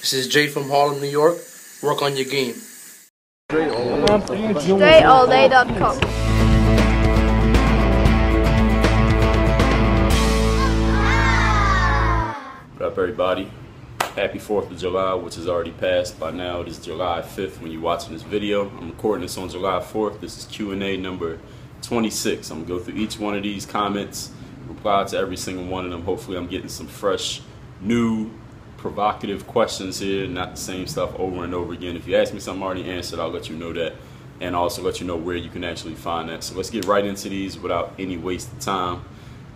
This is Jay from Harlem, New York. Work on your game. DreAllDay.com. What up, everybody? Happy 4th of July, which has already passed. By now, it is July 5th when you're watching this video. I'm recording this on July 4th. This is Q&A number 26. I'm going to go through each one of these comments, reply to every single one of them. Hopefully, I'm getting some fresh, new, provocative questions here, not the same stuff over and over again. If you ask me something I already answered, I'll let you know that, and also let you know where you can actually find that. So let's get right into these without any waste of time.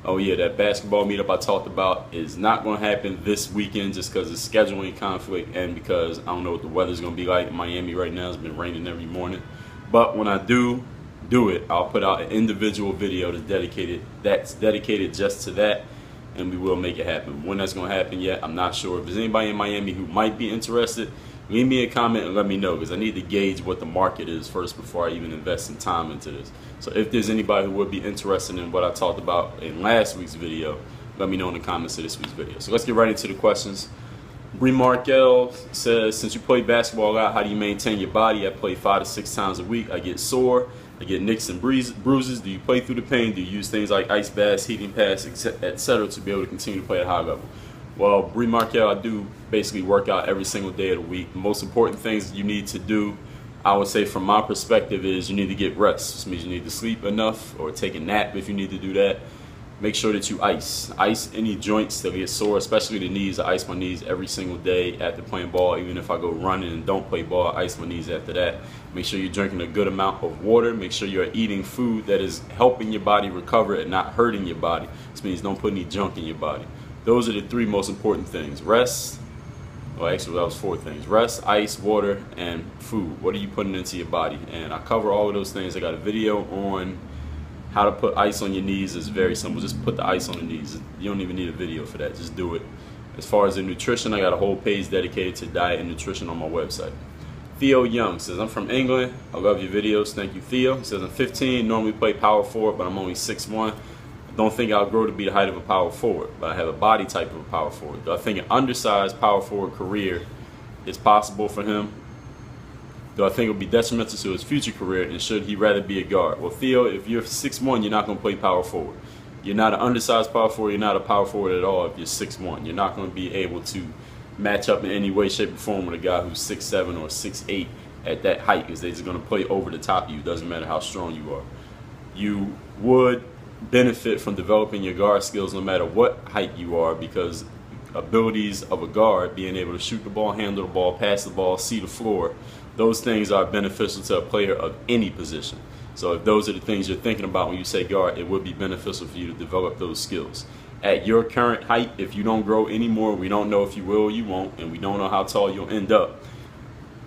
Oh yeah, that basketball meetup I talked about is not going to happen this weekend just because of scheduling conflict and because I don't know what the weather's going to be like in Miami right now. It's been raining every morning. But when I do it, I'll put out an individual video that's dedicated just to that, and we will make it happen. When that's going to happen yet, I'm not sure. If there's anybody in Miami who might be interested, leave me a comment and let me know, because I need to gauge what the market is first before I even invest some time into this. So if there's anybody who would be interested in what I talked about in last week's video, let me know in the comments of this week's video. So let's get right into the questions. Bree Markel says, since you play basketball a lot, how do you maintain your body? I play 5 to 6 times a week. I get sore. I get nicks and bruises. Do you play through the pain? Do you use things like ice baths, heating pads, etc. to be able to continue to play at a high level? Well, Bree Markel, I do basically work out every single day of the week. The most important things you need to do, I would say from my perspective, is you need to get rest. This means you need to sleep enough or take a nap if you need to do that. Make sure that you ice any joints that get sore, especially the knees. I ice my knees every single day after playing ball. Even if I go running and don't play ball, I ice my knees after that. Make sure you're drinking a good amount of water. Make sure you're eating food that is helping your body recover and not hurting your body. This means don't put any junk in your body. Those are the 3 most important things. Rest, well actually that was 4 things. Rest, ice, water, and food. What are you putting into your body? And I cover all of those things. I got a video on how to put ice on your knees. It's very simple. Just put the ice on the knees. You don't even need a video for that. Just do it. As far as the nutrition, I got a whole page dedicated to diet and nutrition on my website. Theo Young says, I'm from England. I love your videos. Thank you, Theo. He says, I'm 15, normally play power forward, but I'm only 6'1". I don't think I'll grow to be the height of a power forward, but I have a body type of a power forward. Do I think an undersized power forward career is possible for him? Do I think it will be detrimental to his future career, and should he rather be a guard? Well, Theo, if you're 6'1", you're not going to play power forward. You're not an undersized power forward. You're not a power forward at all if you're 6'1". You're not going to be able to match up in any way, shape, or form with a guy who's 6'7" or 6'8" at that height, because they're just going to play over the top of you. Doesn't matter how strong you are. You would benefit from developing your guard skills no matter what height you are, because abilities of a guard, being able to shoot the ball, handle the ball, pass the ball, see the floor, those things are beneficial to a player of any position. So if those are the things you're thinking about when you say guard, it would be beneficial for you to develop those skills. At your current height, if you don't grow anymore, we don't know if you will or you won't, and we don't know how tall you'll end up.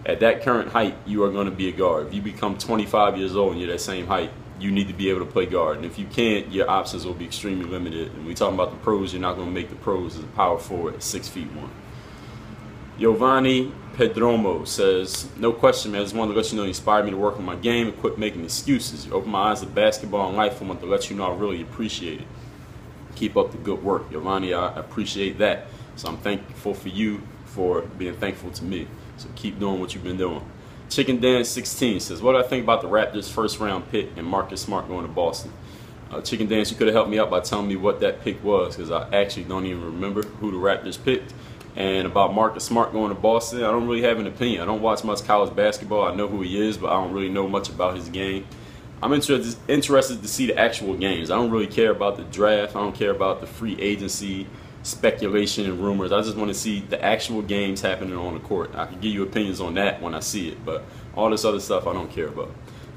At that current height, you are going to be a guard. If you become 25 years old and you're that same height, you need to be able to play guard. And if you can't, your options will be extremely limited. And we talking about the pros, you're not going to make the pros as a power forward at 6'1". Giovanni Pedromo says, no question, man. I just wanted to let you know you inspired me to work on my game and quit making excuses. You opened my eyes to basketball and life. I want to let you know I really appreciate it. Keep up the good work. Giovanni, I appreciate that. So I'm thankful for you for being thankful to me. So keep doing what you've been doing. Chicken Dan 16 says, what do I think about the Raptors' first-round pick and Marcus Smart going to Boston? Chicken Dance, you could have helped me out by telling me what that pick was, because I actually don't even remember who the Raptors picked. And about Marcus Smart going to Boston, I don't really have an opinion. I don't watch much college basketball. I know who he is, but I don't really know much about his game. I'm interested to see the actual games. I don't really care about the draft. I don't care about the free agency speculation and rumors. I just want to see the actual games happening on the court. I can give you opinions on that when I see it, but all this other stuff I don't care about.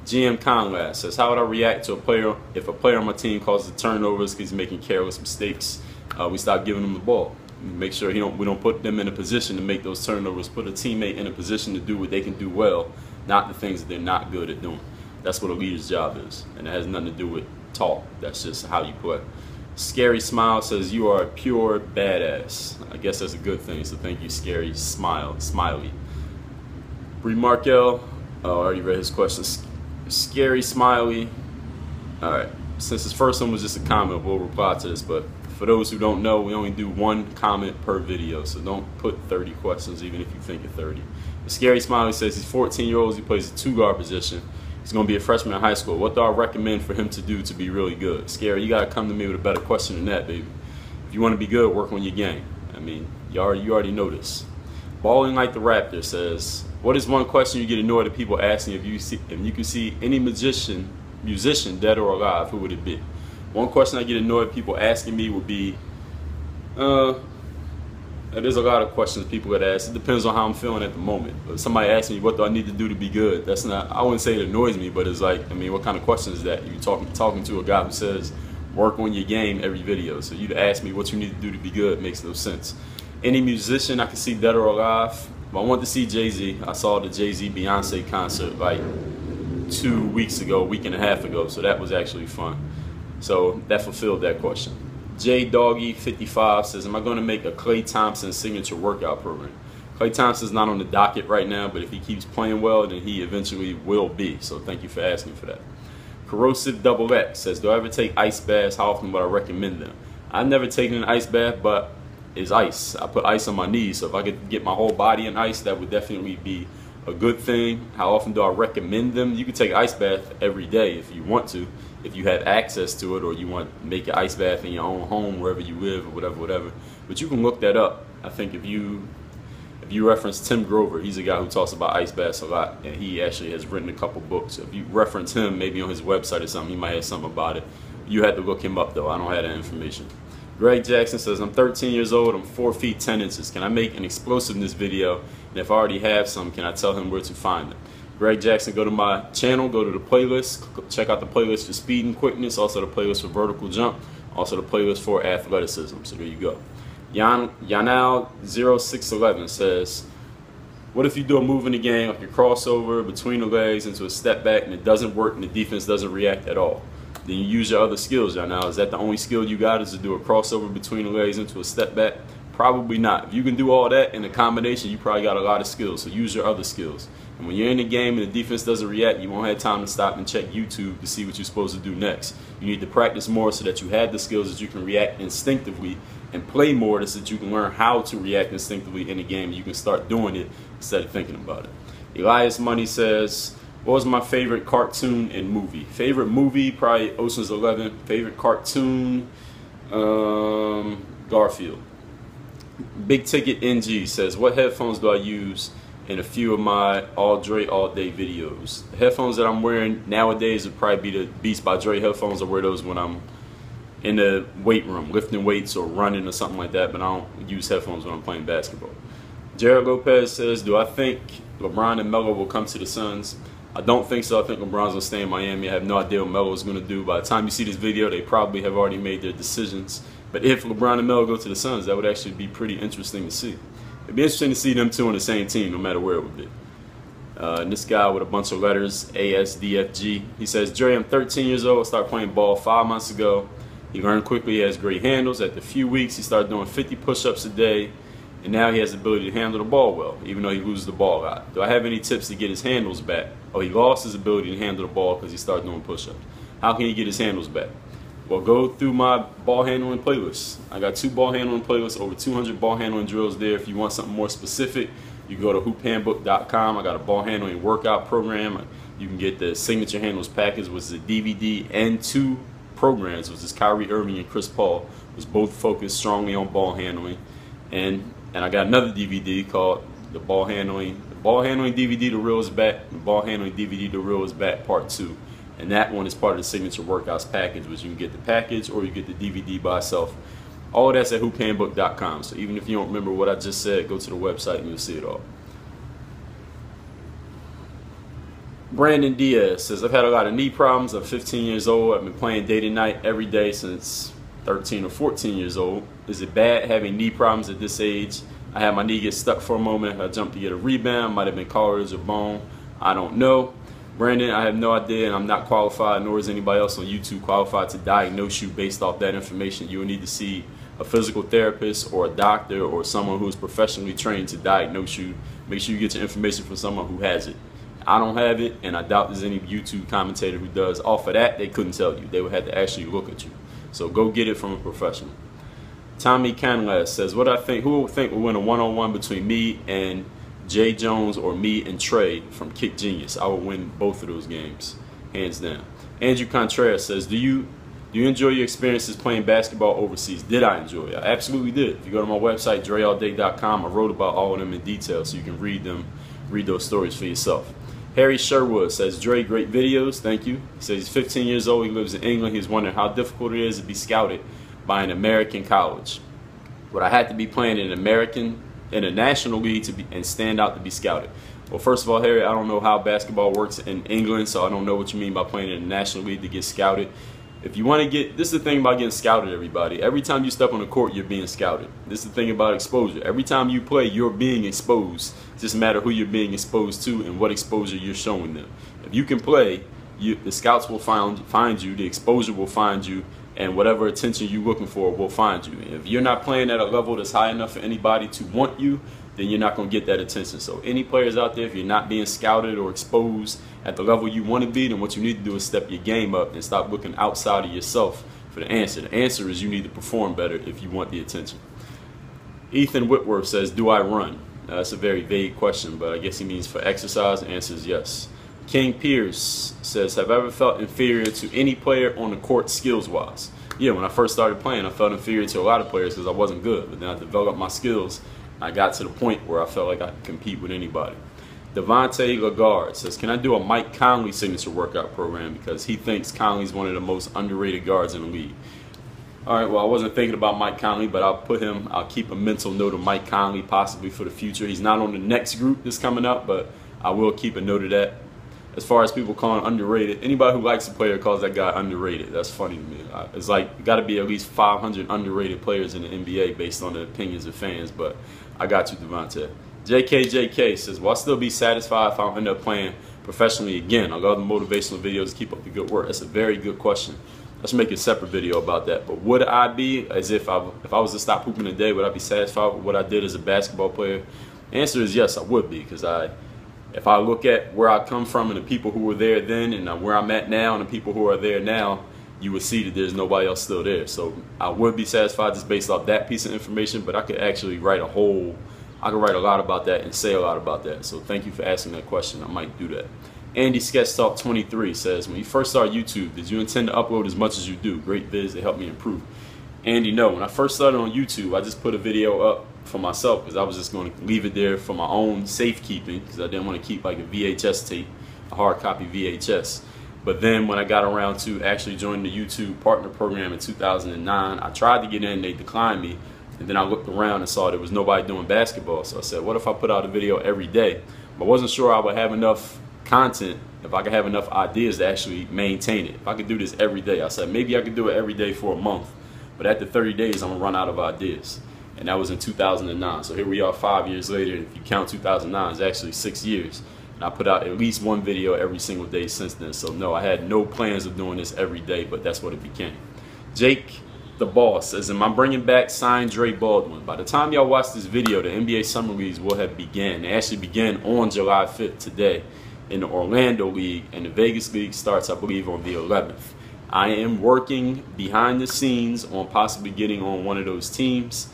GM Conrad says, how would I react to a player if a player on my team causes turnovers because he's making careless mistakes? We stop giving him the ball. Make sure we don't put them in a position to make those turnovers. Put a teammate in a position to do what they can do well, not the things that they're not good at doing. That's what a leader's job is, and it has nothing to do with talk. That's just how you play. Scary Smile says, you are a pure badass. I guess that's a good thing, so thank you, Scary Smiley. Bree Markel, I already read his question. Scary Smiley. All right, since his first one was just a comment, we'll reply to this, but for those who don't know, we only do 1 comment per video, so don't put 30 questions even if you think of 30. Scary Smiley says he's 14 years old, he plays the 2-guard position. He's going to be a freshman in high school. What do I recommend for him to do to be really good? Scary, you got to come to me with a better question than that, baby. If you want to be good, work on your game. I mean, you already know this. Balling Like the Raptor says, what is one question you get annoyed at people asking if you can see any musician, dead or alive, who would it be? One question I get annoyed at people asking me would be, there's a lot of questions people would ask. It depends on how I'm feeling at the moment. But if somebody asks me, what do I need to do to be good? That's not, I wouldn't say it annoys me, but it's like, I mean, what kind of question is that? You talking to a guy who says, work on your game every video. So you to ask me what you need to do to be good makes no sense. Any musician I can see dead or alive. If I want to see Jay-Z, I saw the Jay-Z Beyonce concert like 2 weeks ago, week and a half ago. So that was actually fun. So that fulfilled that question. J Doggy 55 says, am I going to make a Klay Thompson signature workout program? Klay Thompson's not on the docket right now, but if he keeps playing well, then he eventually will be. So thank you for asking for that. Corrosive Double X says, do I ever take ice baths? How often would I recommend them? I've never taken an ice bath, but it's ice. I put ice on my knees, so if I could get my whole body in ice, that would definitely be a good thing. How often do I recommend them? You can take an ice bath every day if you want to, if you have access to it, or you want to make an ice bath in your own home wherever you live, or whatever. But you can look that up. I think if you reference Tim Grover, he's a guy who talks about ice baths a lot, and he actually has written a couple books. If you reference him, maybe on his website or something, he might have something about it. You had to look him up though. I don't have that information. Greg Jackson says, I'm 13 years old, I'm 4 feet 10 inches. Can I make an explosiveness video? And if I already have some, can I tell him where to find them? Greg Jackson, go to my channel, go to the playlist, check out the playlist for speed and quickness, also the playlist for vertical jump, also the playlist for athleticism. So there you go. Yanal0611 says, what if you do a move in the game, like a crossover between the legs into a step back, and it doesn't work and the defense doesn't react at all? Then you use your other skills. Now, is that the only skill you got, is to do a crossover between the legs into a step back? Probably not. If you can do all that in a combination, you probably got a lot of skills. So use your other skills. And when you're in the game and the defense doesn't react, you won't have time to stop and check YouTube to see what you're supposed to do next. You need to practice more so that you have the skills that you can react instinctively, and play more so that you can learn how to react instinctively in the game, and you can start doing it instead of thinking about it. Elias Money says, what was my favorite cartoon and movie? Favorite movie, probably Ocean's 11. Favorite cartoon, Garfield. Big Ticket NG says, what headphones do I use in a few of my All Dre All Day videos? The headphones that I'm wearing nowadays would probably be the Beats by Dre headphones. I wear those when I'm in the weight room, lifting weights or running or something like that, but I don't use headphones when I'm playing basketball. Jared Lopez says, do I think LeBron and Melo will come to the Suns? I don't think so. I think LeBron's going to stay in Miami. I have no idea what Melo's going to do. By the time you see this video, they probably have already made their decisions. But if LeBron and Melo go to the Suns, that would actually be pretty interesting to see. It'd be interesting to see them two on the same team, no matter where it would be. And this guy with a bunch of letters, ASDFG, he says, Dre, I'm 13 years old. I started playing ball 5 months ago. He learned quickly. He has great handles. After a few weeks, he started doing 50 push-ups a day. And now he has the ability to handle the ball well, even though he loses the ball a lot. Do I have any tips to get his handles back? Oh, he lost his ability to handle the ball because he started doing push-ups. How can he get his handles back? Well, go through my ball handling playlist. I got 2 ball handling playlists, over 200 ball handling drills there. If you want something more specific, you go to hoophandbook.com. I got a ball handling workout program. You can get the Signature Handles package, which is a DVD, and 2 programs, which is Kyrie Irving and Chris Paul, was both focused strongly on ball handling. And I got another DVD called the Ball Handling DVD, The Real is Back, the Ball Handling DVD, The Real is Back Part 2. And that one is part of the Signature Workouts package, which you can get the package or you get the DVD by itself. All of that's at hoophandbook.com. So even if you don't remember what I just said, go to the website and you'll see it all. Brandon Diaz says, I've had a lot of knee problems. I'm 15 years old. I've been playing day to night every day since 13 or 14 years old. Is it bad having knee problems at this age? I had my knee get stuck for a moment. I jumped to get a rebound. Might have been cartilage or bone. I don't know. Brandon, I have no idea, and I'm not qualified, nor is anybody else on YouTube qualified to diagnose you based off that information. You will need to see a physical therapist or a doctor or someone who is professionally trained to diagnose you. Make sure you get your information from someone who has it. I don't have it, and I doubt there's any YouTube commentator who does. Off of that, they couldn't tell you. They would have to actually look at you. So go get it from a professional. Tommy Canlas says, what I think, who would think will win a one-on-one between me and Jay Jones or me and Trey from Kick Genius? I would win both of those games, hands down. Andrew Contreras says, do you enjoy your experiences playing basketball overseas? Did I enjoy it? I absolutely did. If you go to my website, dreallday.com, I wrote about all of them in detail so you can read those stories for yourself. Harry Sherwood says, Dre, great videos, thank you. He says he's 15 years old, he lives in England. He's wondering how difficult it is to be scouted by an American college. Would I have to be playing in a national league and stand out to be scouted? Well, first of all, Harry, I don't know how basketball works in England, so I don't know what you mean by playing in a national league to get scouted. If you want to get, this is the thing about getting scouted, everybody. Every time you step on the court, you're being scouted. This is the thing about exposure. Every time you play, you're being exposed. It doesn't matter who you're being exposed to and what exposure you're showing them. If you can play, the scouts will find you, the exposure will find you, and whatever attention you're looking for will find you. And if you're not playing at a level that's high enough for anybody to want you, then you're not going to get that attention. So any players out there, if you're not being scouted or exposed at the level you want to be, then what you need to do is step your game up and stop looking outside of yourself for the answer. The answer is you need to perform better if you want the attention. Ethan Whitworth says, do I run? That's a very vague question, but I guess he means for exercise. The answer is yes. King Pierce says, have I ever felt inferior to any player on the court skills-wise? Yeah, when I first started playing, I felt inferior to a lot of players because I wasn't good. But then I developed my skills. I got to the point where I felt like I could compete with anybody. Devontae Lagarde says, can I do a Mike Conley signature workout program because he thinks Conley's one of the most underrated guards in the league? All right, well, I wasn't thinking about Mike Conley, but I'll keep a mental note of Mike Conley possibly for the future. He's not on the next group that's coming up, but I will keep a note of that. As far as people calling underrated, anybody who likes a player calls that guy underrated. That's funny to me. It's like, you got to be at least 500 underrated players in the NBA based on the opinions of fans, but I got you, Devontae. JKJK says, will I still be satisfied if I end up playing professionally again? I love the motivational videos to keep up the good work. That's a very good question. Let's make a separate video about that. But would I be, as if I was to stop hooping today, would I be satisfied with what I did as a basketball player? The answer is yes, I would be, because if I look at where I come from and the people who were there then and where I'm at now and the people who are there now, you would see that there's nobody else still there. So I would be satisfied just based off that piece of information, but I could actually write a lot about that and say a lot about that. So thank you for asking that question. I might do that. Andy Sketch Talk 23 says, when you first started YouTube, did you intend to upload as much as you do? Great vids, they help me improve. Andy, no. When I first started on YouTube, I just put a video up for myself because I was just going to leave it there for my own safekeeping because I didn't want to keep like a VHS tape, a hard copy VHS. But then when I got around to actually joining the YouTube partner program in 2009, I tried to get in, they declined me. And then I looked around and saw there was nobody doing basketball. So I said, what if I put out a video every day? But I wasn't sure I would have enough content, if I could have enough ideas to actually maintain it. If I could do this every day, I said maybe I could do it every day for a month. But after 30 days, I'm going to run out of ideas. And that was in 2009. So here we are 5 years later. If you count 2009, it's actually 6 years. And I put out at least one video every single day since then. So no, I had no plans of doing this every day, but that's what it became. Jake the Boss says, am I bringing back signed Dre Baldwin? By the time y'all watch this video, the NBA Summer Leagues will have begun. They actually began on July 5th today in the Orlando League, and the Vegas League starts, I believe, on the 11th. I am working behind the scenes on possibly getting on one of those teams.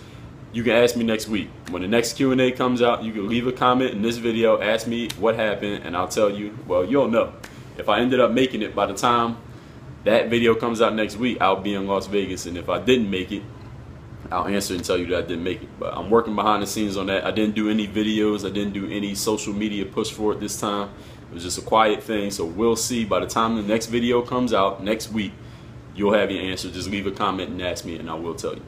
You can ask me next week. When the next Q&A comes out, you can leave a comment in this video, ask me what happened, and I'll tell you, well, you'll know. If I ended up making it by the time that video comes out next week, I'll be in Las Vegas, and if I didn't make it, I'll answer and tell you that I didn't make it. But I'm working behind the scenes on that. I didn't do any videos. I didn't do any social media push for it this time. It was just a quiet thing, so we'll see. By the time the next video comes out next week, you'll have your answer. Just leave a comment and ask me, and I will tell you.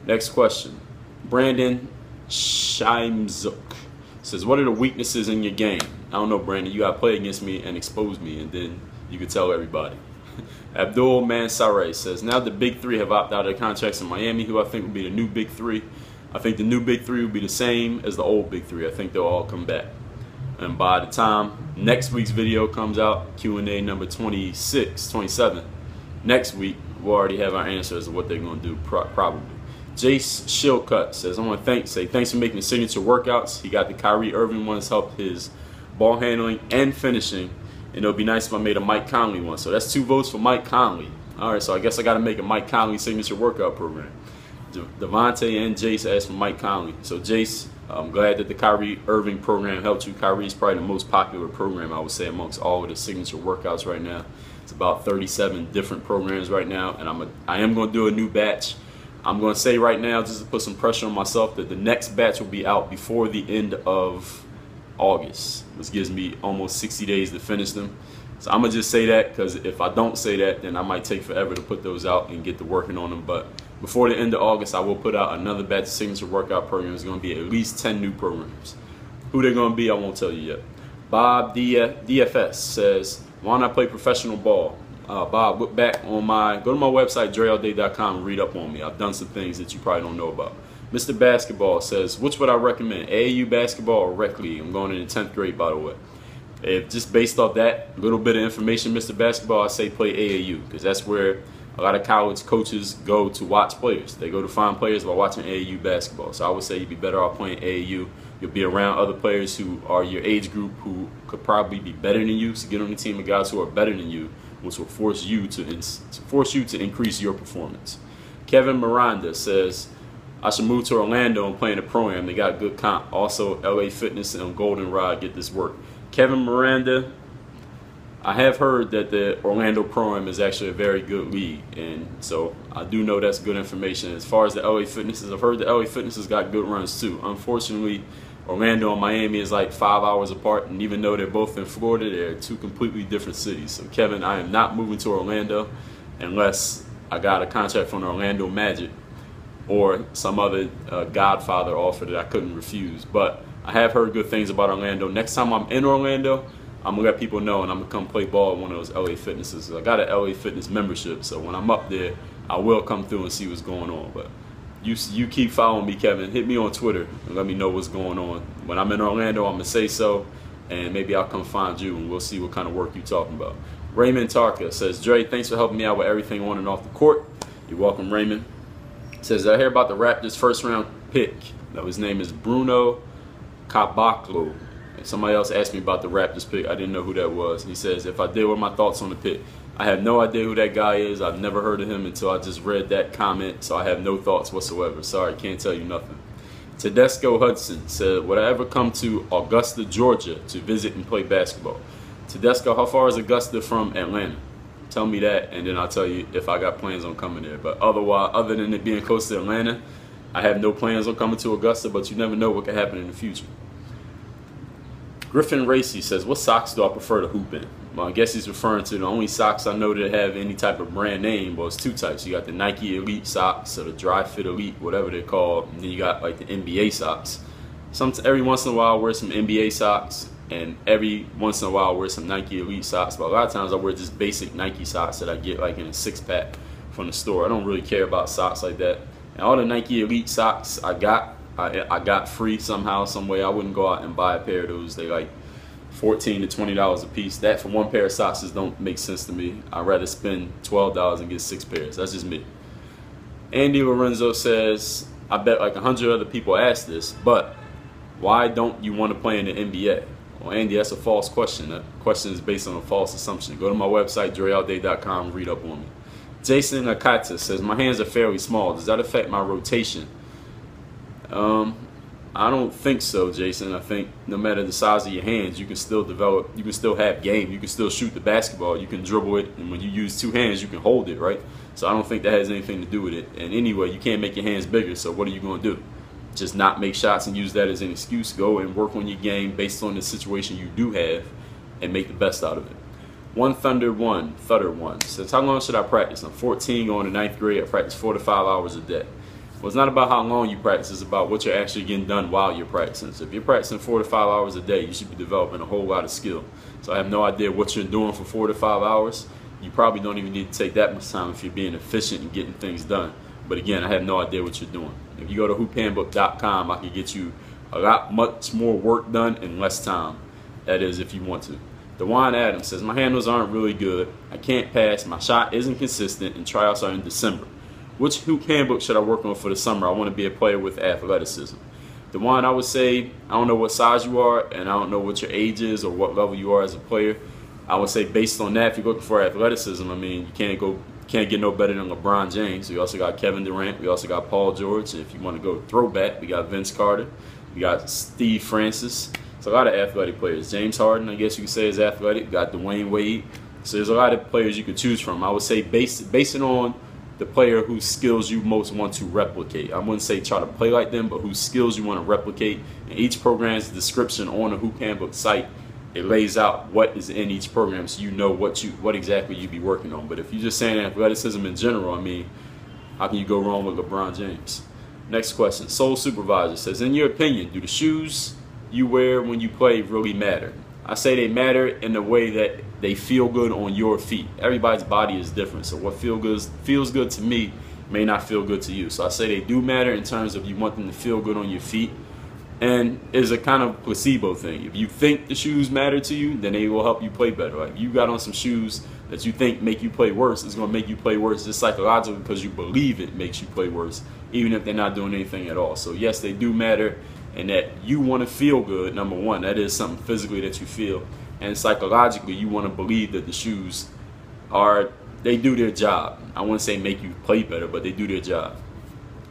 Next question. Brandon Scheimzuk says, what are the weaknesses in your game? I don't know, Brandon. You got to play against me and expose me, and then you can tell everybody. Abdul Mansare says, now the big three have opted out of their contracts in Miami, who I think will be the new big three. I think the new big three will be the same as the old big three. I think they'll all come back. And by the time next week's video comes out, Q&A number 27, next week, we'll already have our answer as to what they're going to do, probably. Jace Shillcutt says, I want to say thanks for making the signature workouts. He got the Kyrie Irving ones, helped his ball handling and finishing. And it'll be nice if I made a Mike Conley one. So that's 2 votes for Mike Conley. All right, so I guess I got to make a Mike Conley signature workout program. Devontae and Jace asked for Mike Conley. So Jace, I'm glad that the Kyrie Irving program helped you. Kyrie is probably the most popular program, I would say, amongst all of the signature workouts right now. It's about 37 different programs right now, and I am going to do a new batch. I'm going to say right now, just to put some pressure on myself, that the next batch will be out before the end of August, which gives me almost 60 days to finish them. So I'm going to just say that, because if I don't say that, then I might take forever to put those out and get to working on them. But before the end of August, I will put out another batch of signature workout programs. It's going to be at least 10 new programs. Who they're going to be, I won't tell you yet. Bob DFS says, why not play professional ball? Bob, look back on go to my website, dreallday.com, and read up on me. I've done some things that you probably don't know about. Mr. Basketball says, which would I recommend, AAU basketball or rec league? I'm going in the 10th grade, by the way. If just based off that little bit of information, Mr. Basketball, I say play AAU, because that's where a lot of college coaches go to watch players. They go to find players by watching AAU basketball. So I would say you'd be better off playing AAU. You'll be around other players who are your age group, who could probably be better than you. So get on the team of guys who are better than you, which will force you to increase your performance. Kevin Miranda says, I should move to Orlando and play in the pro-am. They got good comp. Also, LA Fitness and Goldenrod get this work. Kevin Miranda, I have heard that the Orlando Pro-Am is actually a very good league, and so I do know that's good information. As far as the LA Fitnesses, I've heard the LA Fitnesses got good runs too. Unfortunately, Orlando and Miami is like 5 hours apart, and even though they're both in Florida, they're two completely different cities. So Kevin, I am not moving to Orlando unless I got a contract from the Orlando Magic or some other Godfather offer that I couldn't refuse. But I have heard good things about Orlando. Next time I'm in Orlando, I'm going to let people know, and I'm going to come play ball at one of those LA Fitnesses. I got an LA Fitness membership, so when I'm up there, I will come through and see what's going on. But you keep following me, Kevin. Hit me on Twitter and let me know what's going on. When I'm in Orlando, I'm going to say so, and maybe I'll come find you, and we'll see what kind of work you're talking about. Raymond Tarka says, Dre, thanks for helping me out with everything on and off the court. You're welcome, Raymond. Says, I hear about the Raptors' first-round pick. Now, his name is Bruno Caboclo. Somebody else asked me about the Raptors pick. I didn't know who that was. He says, if I did, what are my thoughts on the pick? I have no idea who that guy is. I've never heard of him until I just read that comment, so I have no thoughts whatsoever. Sorry, can't tell you nothing. Tedesco Hudson said, would I ever come to Augusta, Georgia to visit and play basketball? Tedesco, how far is Augusta from Atlanta? Tell me that, and then I'll tell you if I got plans on coming there. But otherwise, other than it being close to Atlanta, I have no plans on coming to Augusta, but you never know what could happen in the future. Griffin Racy says, what socks do I prefer to hoop in? Well, I guess he's referring to the only socks I know that have any type of brand name. Well, it's two types. You got the Nike Elite socks, or the Dry Fit Elite, whatever they're called. And then you got like the NBA socks. Every once in a while I wear some NBA socks, and every once in a while I wear some Nike Elite socks. But a lot of times I wear just basic Nike socks that I get like in a 6-pack from the store. I don't really care about socks like that. And all the Nike Elite socks I got free somehow, some way. I wouldn't go out and buy a pair of those. They like $14 to $20 a piece. That for one pair of socks just don't make sense to me. I'd rather spend $12 and get 6 pairs. That's just me. Andy Lorenzo says, I bet like 100 other people ask this, but why don't you want to play in the NBA? Well, Andy, that's a false question. That question is based on a false assumption. Go to my website, dreallday.com, read up on me. Jason Akata says, my hands are fairly small. Does that affect my rotation? I don't think so, Jason. I think no matter the size of your hands, you can still develop, you can still have game, you can still shoot the basketball, you can dribble it, and when you use two hands, you can hold it, right? So I don't think that has anything to do with it. And anyway, you can't make your hands bigger, so what are you going to do? Just not make shots and use that as an excuse? Go and work on your game based on the situation you do have and make the best out of it. Thutter one says, how long should I practice? I'm 14, going to 9th grade. I practice 4 to 5 hours a day. Well, it's not about how long you practice, it's about what you're actually getting done while you're practicing. So if you're practicing 4 to 5 hours a day, you should be developing a whole lot of skill. So I have no idea what you're doing for 4 to 5 hours. You probably don't even need to take that much time if you're being efficient and getting things done. But again, I have no idea what you're doing. If you go to hoophandbook.com, I can get you much more work done in less time. That is, if you want to. DeJuan Adams says, my handles aren't really good. I can't pass. My shot isn't consistent, and tryouts are in December. Which hoop handbook should I work on for the summer? I want to be a player with athleticism. DeJuan, I would say, I don't know what size you are, and I don't know what your age is or what level you are as a player. I would say based on that, if you're looking for athleticism, I mean, you can't get no better than LeBron James. We also got Kevin Durant. We also got Paul George. If you want to go throwback, we got Vince Carter. We got Steve Francis. It's a lot of athletic players. James Harden, I guess you could say, is athletic. We got Dwayne Wade. So there's a lot of players you could choose from. I would say based on the player whose skills you most want to replicate. I wouldn't say try to play like them, but whose skills you want to replicate. And each program's description on the Hoop Handbook site, it lays out what is in each program, so you know what exactly you be working on. But if you're just saying athleticism in general, I mean, how can you go wrong with LeBron James? Next question. Soul Supervisor says, in your opinion, do the shoes you wear when you play really matter? I say they matter in the way that they feel good on your feet. Everybody's body is different, so what feels good to me may not feel good to you. So I say they do matter in terms of you want them to feel good on your feet. And it's a kind of placebo thing. If you think the shoes matter to you, then they will help you play better. Like, you got on some shoes that you think make you play worse, it's going to make you play worse just psychologically because you believe it makes you play worse, even if they're not doing anything at all. So yes, they do matter, and that you want to feel good, number one. That is something physically that you feel. And psychologically, you want to believe that the shoes they do their job. I wouldn't say make you play better, but they do their job.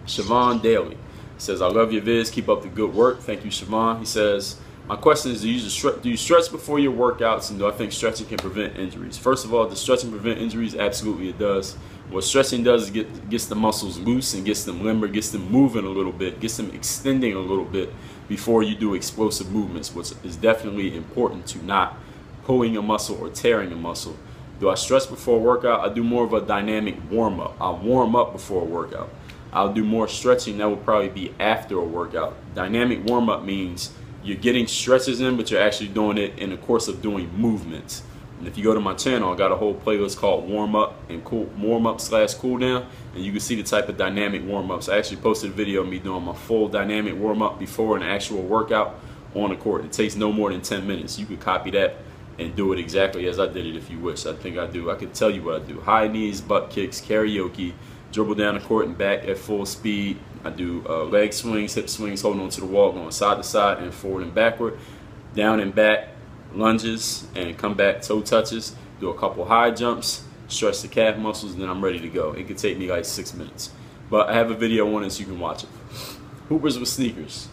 Siobhan Daly says, I love your vids. Keep up the good work. Thank you, Siobhan. He says, my question is, do you stretch before your workouts, and do I think stretching can prevent injuries? First of all, does stretching prevent injuries? Absolutely it does. What stretching does is gets the muscles loose and gets them limber, gets them moving a little bit, gets them extending a little bit before you do explosive movements, which is definitely important to not pulling a muscle or tearing a muscle. Do I stretch before a workout? I do more of a dynamic warm-up. I'll warm up before a workout. I'll do more stretching. That will probably be after a workout. Dynamic warm-up means you're getting stretches in, but you're actually doing it in the course of doing movements. And if you go to my channel, I got a whole playlist called warm-up and warm-up/cool down, and you can see the type of dynamic warm-ups. I actually posted a video of me doing my full dynamic warm-up before an actual workout on the court. It takes no more than 10 minutes. You could copy that and do it exactly as I did it if you wish. I think I do. I could tell you what I do. High knees, butt kicks, karaoke, dribble down the court and back at full speed. I do leg swings, hip swings, holding onto the wall, going side to side and forward and backward, down and back, lunges, and come back, toe touches. Do a couple high jumps, stretch the calf muscles, and then I'm ready to go. It could take me like 6 minutes. But I have a video on it so you can watch it. Hoopers with sneakers.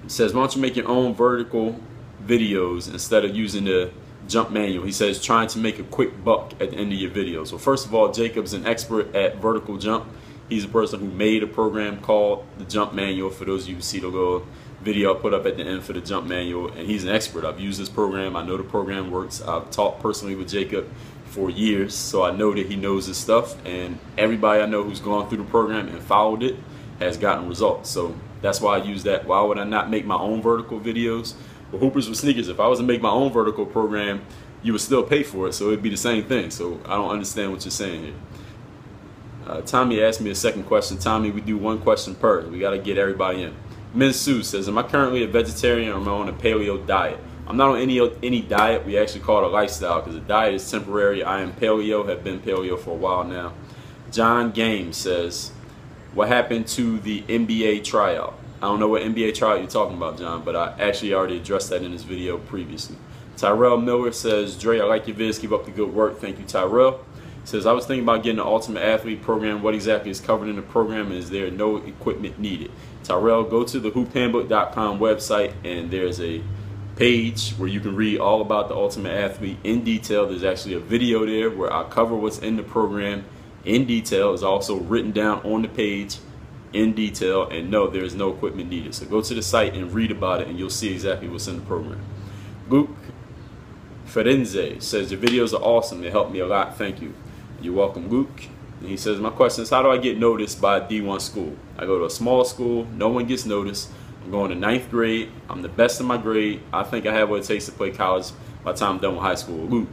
It says, why don't you make your own vertical videos instead of using the jump manual? He says, trying to make a quick buck at the end of your video. So first of all, Jacob's an expert at vertical jump. He's a person who made a program called the Jump Manual. For those of you who see the little video I put up at the end for the Jump Manual, and he's an expert. I've used this program. I know the program works. I've talked personally with Jacob for years, so I know that he knows his stuff, and everybody I know who's gone through the program and followed it has gotten results. So that's why I use that. Why would I not make my own vertical videos? Well, Hoopers with Sneakers, if I was to make my own vertical program, you would still pay for it, so it'd be the same thing. So I don't understand what you're saying here. Tommy asked me a second question. Tommy, we do one question per. We got to get everybody in. Ms. Sue says, am I currently a vegetarian or am I on a paleo diet? I'm not on any diet. We actually call it a lifestyle because the diet is temporary. I am paleo, have been paleo for a while now. John Game says, what happened to the NBA tryout? I don't know what NBA tryout you're talking about, John, but I actually already addressed that in this video previously. Tyrell Miller says, Dre, I like your vids. Keep up the good work. Thank you, Tyrell. Says, I was thinking about getting the Ultimate Athlete program. What exactly is covered in the program, and is there no equipment needed? Tyrell, go to the hoophandbook.com website, and there's a page where you can read all about the Ultimate Athlete in detail. There's actually a video there where I cover what's in the program in detail. It's also written down on the page in detail, and no, there is no equipment needed. So go to the site and read about it, and you'll see exactly what's in the program. Luke Ferenze says, your videos are awesome. They help me a lot. Thank you. You're welcome, Luke. And he says, my question is, how do I get noticed by a D1 school? I go to a small school. No one gets noticed. I'm going to 9th grade. I'm the best in my grade. I think I have what it takes to play college by the time I'm done with high school. Luke,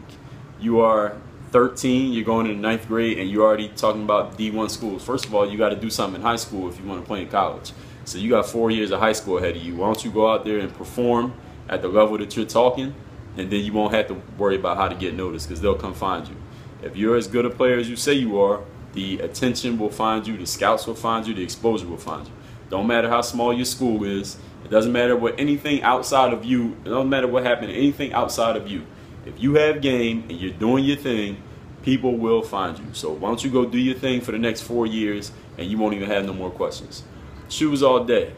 you are 13. You're going into 9th grade, and you're already talking about D1 schools. First of all, you got to do something in high school if you want to play in college. So you got 4 years of high school ahead of you. Why don't you go out there and perform at the level that you're talking, and then you won't have to worry about how to get noticed because they'll come find you. If you're as good a player as you say you are, the attention will find you, the scouts will find you, the exposure will find you. Don't matter how small your school is. It doesn't matter what anything outside of you, it doesn't matter what happened, anything outside of you. If you have game and you're doing your thing, People will find you. So why don't you go do your thing for the next 4 years, and you won't even have no more questions. Shoes all day.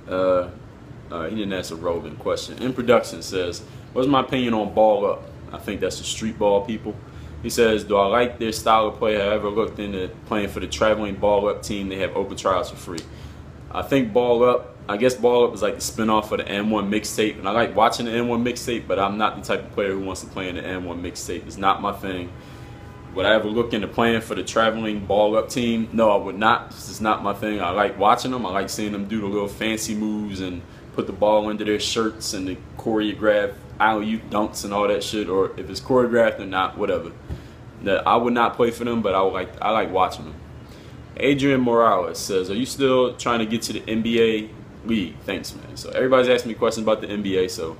He didn't ask a relevant question. In production says, what's my opinion on ball up? I think that's the street ball people. He says, do I like their style of play? Have I ever looked into playing for the traveling ball up team? They have open tryouts for free. I think ball up, I guess ball up is like the spinoff of the N1 mixtape. And I like watching the N1 mixtape, but I'm not the type of player who wants to play in the N1 mixtape. It's not my thing. Would I ever look into playing for the traveling ball up team? No, I would not. This is not my thing. I like watching them. I like seeing them do the little fancy moves and put the ball under their shirts and the choreographed alley-oop dunks and all that shit. Or if it's choreographed or not, whatever. I would not play for them, but I like watching them. Adrian Morales says, are you still trying to get to the NBA league? Thanks, man. So everybody's asking me questions about the NBA, so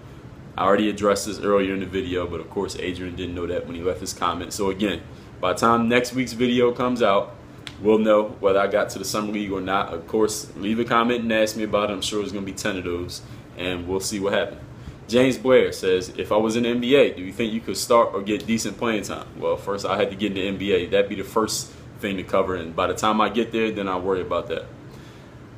I already addressed this earlier in the video, but of course Adrian didn't know that when he left his comment. So again, by the time next week's video comes out, we'll know whether I got to the summer league or not. Of course, leave a comment and ask me about it. I'm sure there's going to be 10 of those, and we'll see what happens. James Blair says, if I was in the NBA, do you think you could start or get decent playing time? Well, first I had to get in the NBA. That'd be the first thing to cover, and by the time I get there, then I'll worry about that.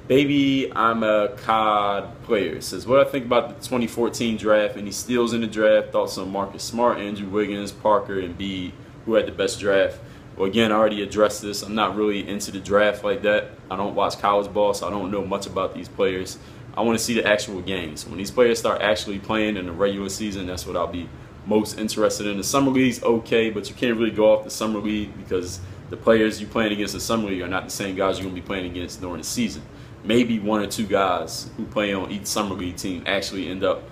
Baby, I'm a COD player. Says, what I think about the 2014 draft, any steals in the draft, thoughts on Marcus Smart, Andrew Wiggins, Parker, and B, who had the best draft? Well, again, I already addressed this. I'm not really into the draft like that. I don't watch college ball, so I don't know much about these players. I want to see the actual games. When these players start actually playing in the regular season, that's what I'll be most interested in. The summer league's okay, but you can't really go off the summer league because the players you're playing against in the summer league are not the same guys you're going to be playing against during the season. Maybe 1 or 2 guys who play on each summer league team actually end up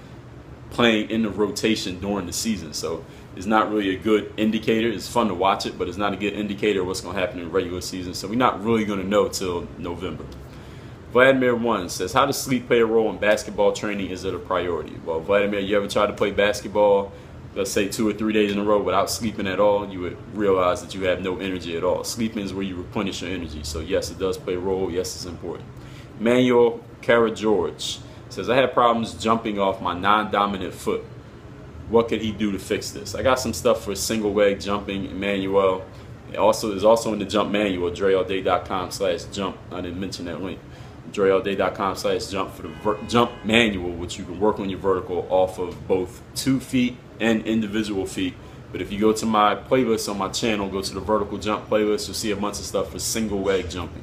playing in the rotation during the season. So it's not really a good indicator. It's fun to watch it, but it's not a good indicator of what's going to happen in the regular season. So we're not really going to know till November. Vladimir 1 says, how does sleep play a role in basketball training? Is it a priority? Well, Vladimir, you ever tried to play basketball, let's say 2 or 3 days in a row without sleeping at all? You would realize that you have no energy at all. Sleeping is where you replenish your energy. So yes, it does play a role. Yes, it's important. Manuel Cara George says, I had problems jumping off my non-dominant foot. What could he do to fix this? I got some stuff for single leg jumping, Emmanuel. It also is also in the jump manual, dreallday.com/jump. I didn't mention that link. dreallday.com/jump for the jump manual, which you can work on your vertical off of both 2 feet and individual feet. But if you go to my playlist on my channel, go to the vertical jump playlist, you'll see a bunch of stuff for single leg jumping.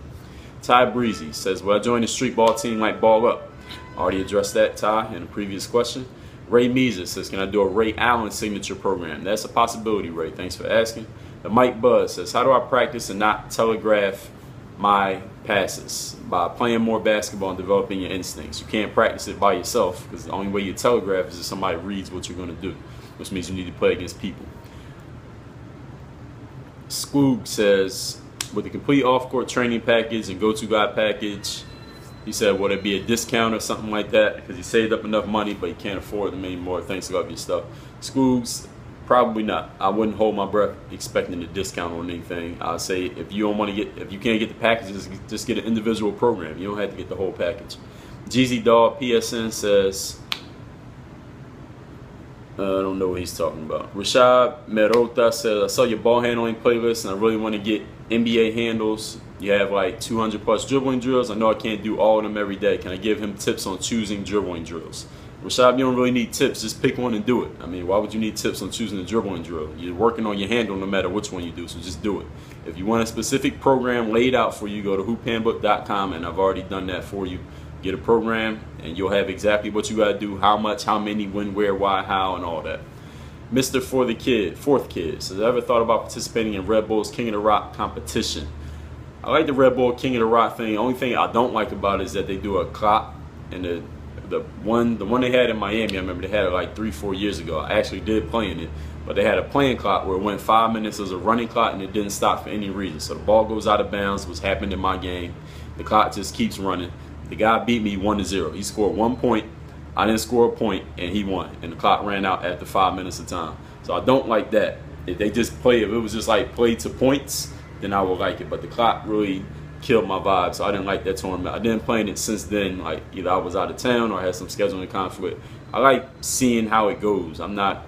Ty Breezy says, will I join the street ball team like ball up? I already addressed that, Ty, in a previous question. Ray Meezer says, can I do a Ray Allen signature program? That's a possibility, Ray. Thanks for asking. The Mike Buzz says, how do I practice and not telegraph my passes? By playing more basketball and developing your instincts. You can't practice it by yourself because the only way you telegraph is if somebody reads what you're going to do, which means you need to play against people. Skoog says, with the complete off-court training package and go-to-guy package, he said, will there be a discount or something like that? Because he saved up enough money, but he can't afford them anymore. Thanks to your stuff. Skoogs, probably not. I wouldn't hold my breath expecting a discount on anything. I'd say if you don't want to get, if you can't get the packages, just get an individual program. You don't have to get the whole package. GZ Dog PSN says, I don't know what he's talking about. Rashad Merota says, I saw your ball handling playlist and I really want to get NBA handles. You have like 200 plus dribbling drills. I know I can't do all of them every day. Can I give him tips on choosing dribbling drills? Rashad, you don't really need tips. Just pick one and do it. I mean, why would you need tips on choosing a dribbling drill? You're working on your handle no matter which one you do, so just do it. If you want a specific program laid out for you, go to hoophandbook.com, and I've already done that for you. Get a program, and you'll have exactly what you got to do, how much, how many, when, where, why, how, and all that. Mr. For the Kid, Fourth Kid, says, I ever thought about participating in Red Bull's King of the Rock competition? I like the Red Bull King of the Rock thing. The only thing I don't like about it is that they do a clock, and the one they had in Miami, I remember they had it like 3-4 years ago. I actually did play in it, but they had a playing clock where it went 5 minutes as a running clock, and it didn't stop for any reason. So the ball goes out of bounds, which happened in my game. The clock just keeps running. The guy beat me 1-0. He scored 1 point. I didn't score a point, and he won. And the clock ran out after 5 minutes of time. So I don't like that. If they just play, if it was just like play to points, then I would like it. But the clock really killed my vibe, so I didn't like that tournament. I didn't play in it since then. Like either I was out of town or I had some scheduling conflict. I like seeing how it goes. I'm not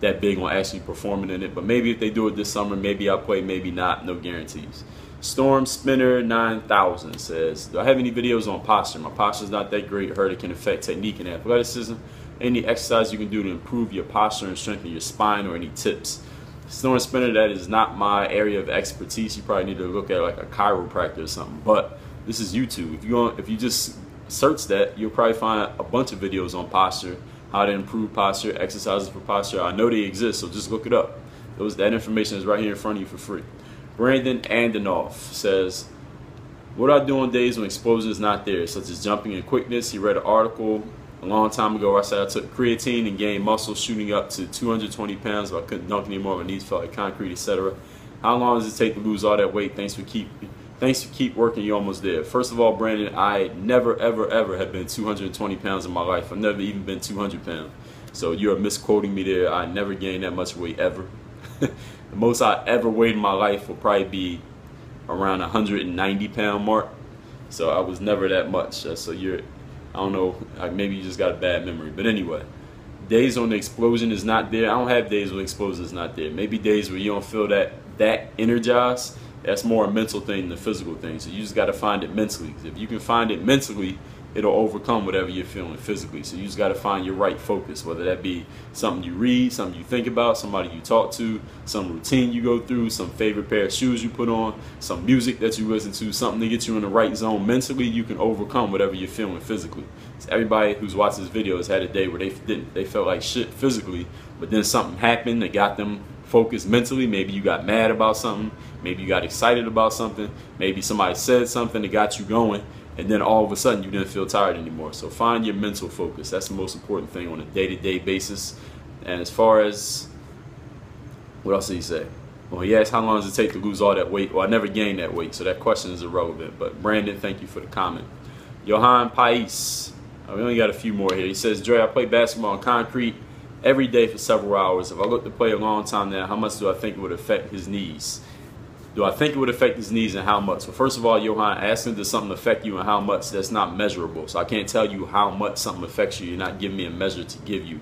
that big on actually performing in it. But maybe if they do it this summer, maybe I'll play, maybe not. No guarantees. Storm Spinner 9000 says, do I have any videos on posture? My posture's not that great. Heard it can affect technique and athleticism. Any exercise you can do to improve your posture and strengthen your spine, or any tips? Storm Spinner, that is not my area of expertise. You probably need to look at like a chiropractor or something. But this is YouTube. If you just search that, you'll probably find a bunch of videos on posture, how to improve posture, exercises for posture. I know they exist, so just look it up. That information is right here in front of you for free. Brandon Andanoff says, what do I do on days when explosion is not there, such as jumping and quickness? He read an article a long time ago where I said I took creatine and gained muscle, shooting up to 220 pounds, but I couldn't dunk anymore. My knees felt like concrete, etc. How long does it take to lose all that weight? Thanks for keep working. You're almost there. First of all, Brandon, I never, ever have been 220 pounds in my life. I've never even been 200 pounds. So you're misquoting me there. I never gained that much weight ever. The most I ever weighed in my life will probably be around 190 pound mark. So I was never that much. So I don't know, maybe you just got a bad memory. But anyway, days when the explosion is not there. I don't have days when the explosion is not there. Maybe days where you don't feel that energized. That's more a mental thing than a physical thing. So you just got to find it mentally. If you can find it mentally, it'll overcome whatever you're feeling physically. So you just got to find your right focus, whether that be something you read, something you think about, somebody you talk to, some routine you go through, some favorite pair of shoes you put on, some music that you listen to, something to get you in the right zone mentally. You can overcome whatever you're feeling physically. So everybody who's watched this video has had a day where they felt like shit physically, but then something happened that got them focused mentally. Maybe you got mad about something, maybe you got excited about something, maybe somebody said something that got you going, and then all of a sudden you didn't feel tired anymore. So find your mental focus. That's the most important thing on a day-to-day basis. And as far as, what else did he say? Well, he asked how long does it take to lose all that weight? Well, I never gained that weight, so that question is irrelevant. But Brandon, thank you for the comment. Johan Pais, we only got a few more here. He says, Dre, I play basketball on concrete every day for several hours. If I look to play a long time now, how much do I think it would affect his knees? Do I think it would affect his knees, and how much? Well, first of all, Johan, asking does something affect you and how much, that's not measurable. So I can't tell you how much something affects you. You're not giving me a measure to give you.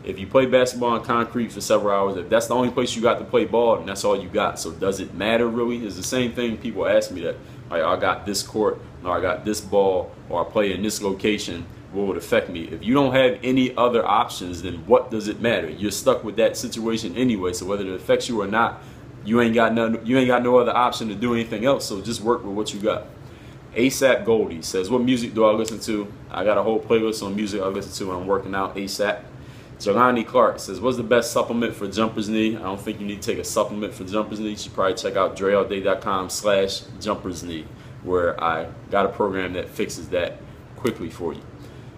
If you play basketball on concrete for several hours, if that's the only place you got to play ball, then that's all you got. So does it matter really? It's the same thing people ask me that. Like, I got this court, or I got this ball, or I play in this location. What would affect me? If you don't have any other options, then what does it matter? You're stuck with that situation anyway. So whether it affects you or not, you ain't got no other option to do anything else, so just work with what you got. ASAP Goldie says, what music do I listen to? I got a whole playlist on music I listen to when I'm working out. ASAP. Jelani Clark says, what's the best supplement for jumper's knee? I don't think you need to take a supplement for jumper's knee. You should probably check out dreallday.com/jumper's knee, where I got a program that fixes that quickly for you.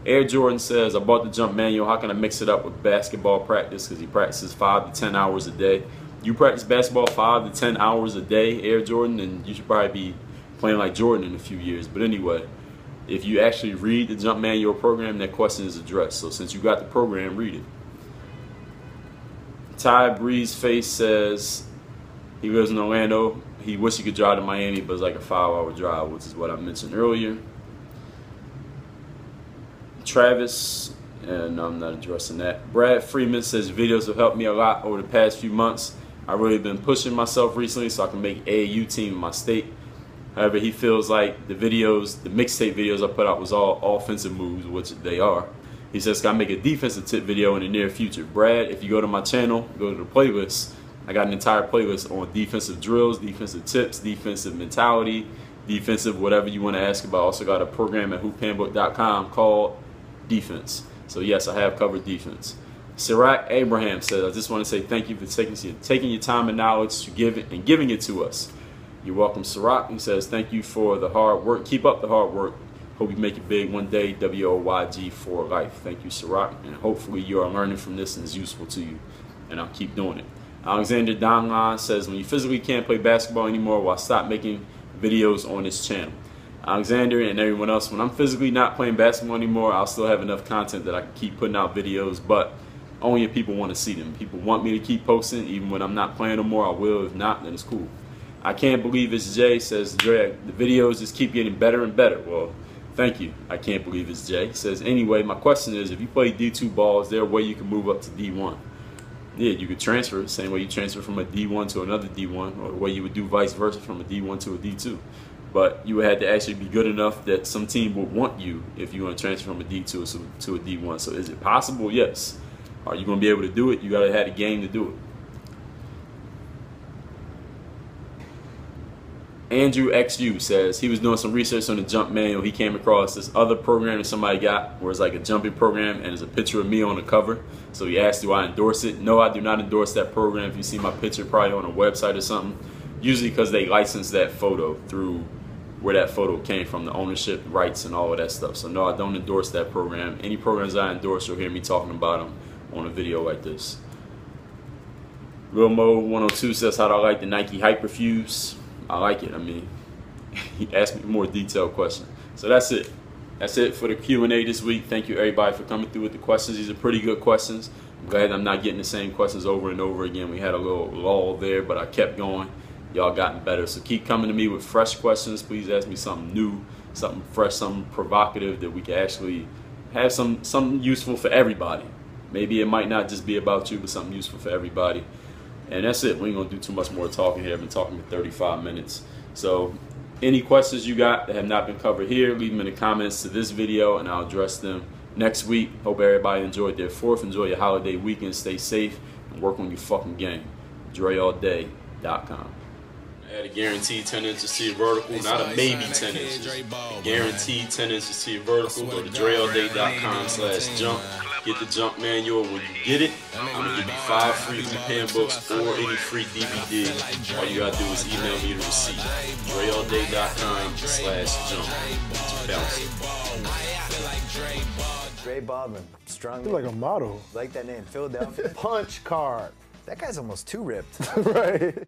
Air Jordan says, I bought the jump manual. How can I mix it up with basketball practice? Because he practices 5 to 10 hours a day. You practice basketball 5 to 10 hours a day, Air Jordan, and you should probably be playing like Jordan in a few years. But anyway, if you actually read the jump manual program, that question is addressed. So since you got the program, read it. Ty Breeze Face says he lives in Orlando. He wishes he could drive to Miami, but it's like a 5-hour drive, which is what I mentioned earlier. Travis, and I'm not addressing that. Brad Freeman says videos have helped me a lot over the past few months. I've really been pushing myself recently so I can make AAU team in my state. However, he feels like the videos, the mixtape videos I put out was all offensive moves, which they are. He says, can I make a defensive tip video in the near future? Brad, if you go to my channel, go to the playlist, I got an entire playlist on defensive drills, defensive tips, defensive mentality, defensive whatever you want to ask about. I also got a program at hoophandbook.com called Defense. So yes, I have covered defense. Sirach Abraham says, I just want to say thank you for taking your time and knowledge to give it and giving it to us. You're welcome, Sirach. He says, thank you for the hard work. Keep up the hard work. Hope you make it big one day. WOYG for life. Thank you, Sirach. And hopefully you are learning from this and it's useful to you. And I'll keep doing it. Alexander Donlon says, when you physically can't play basketball anymore, well, stop making videos on this channel. Alexander and everyone else, when I'm physically not playing basketball anymore, I'll still have enough content that I can keep putting out videos, but only if people want to see them. People want me to keep posting. Even when I'm not playing no more, I will. If not, then it's cool. I can't believe it's Jay, says Dre. The videos just keep getting better and better. Well, thank you. I can't believe it's Jay. Says, anyway, my question is, if you play D2 ball, is there a way you can move up to D1? Yeah, you could transfer the same way you transfer from a D1 to another D1, or the way you would do vice versa from a D1 to a D2. But you had to actually be good enough that some team would want you if you want to transfer from a D2 to a D1. So is it possible? Yes. Are you going to be able to do it? You got to have a game to do it. Andrew XU says he was doing some research on the jump manual. He came across this other program that somebody got where it's like a jumping program and there's a picture of me on the cover. So he asked, do I endorse it? No, I do not endorse that program. If you see my picture probably on a website or something, usually because they license that photo through where that photo came from, the ownership rights and all of that stuff. So no, I don't endorse that program. Any programs I endorse, you'll hear me talking about them on a video like this. Real Mo 102 says, how do I like the Nike Hyperfuse? I like it. I mean, he asked me a more detailed question. So that's it. That's it for the Q&A this week. Thank you everybody for coming through with the questions. These are pretty good questions. I'm glad I'm not getting the same questions over and over again. We had a little lull there, but I kept going. Y'all gotten better. So keep coming to me with fresh questions. Please ask me something new, something fresh, something provocative that we can actually have something useful for everybody. Maybe it might not just be about you, but something useful for everybody. And that's it. We ain't gonna do too much more talking here. I've been talking for 35 minutes. So any questions you got that have not been covered here, leave them in the comments to this video and I'll address them next week. Hope everybody enjoyed their 4th. Enjoy your holiday weekend. Stay safe and work on your fucking game. DreAllDay.com. Add a guaranteed 10 inches to your vertical, not a maybe 10 inches. A guaranteed 10 inches to your vertical. Go to DreAllDay.com/jump. Get the jump manual. When you get it, I'm gonna give you 5 free pen books or any free DVD. All you gotta do is email me the receipt. DreAllDay.com/jump. Dre Baldwin, strong. You're like a model. Like that name, Philadelphia. Punch card. That guy's almost too ripped. Right.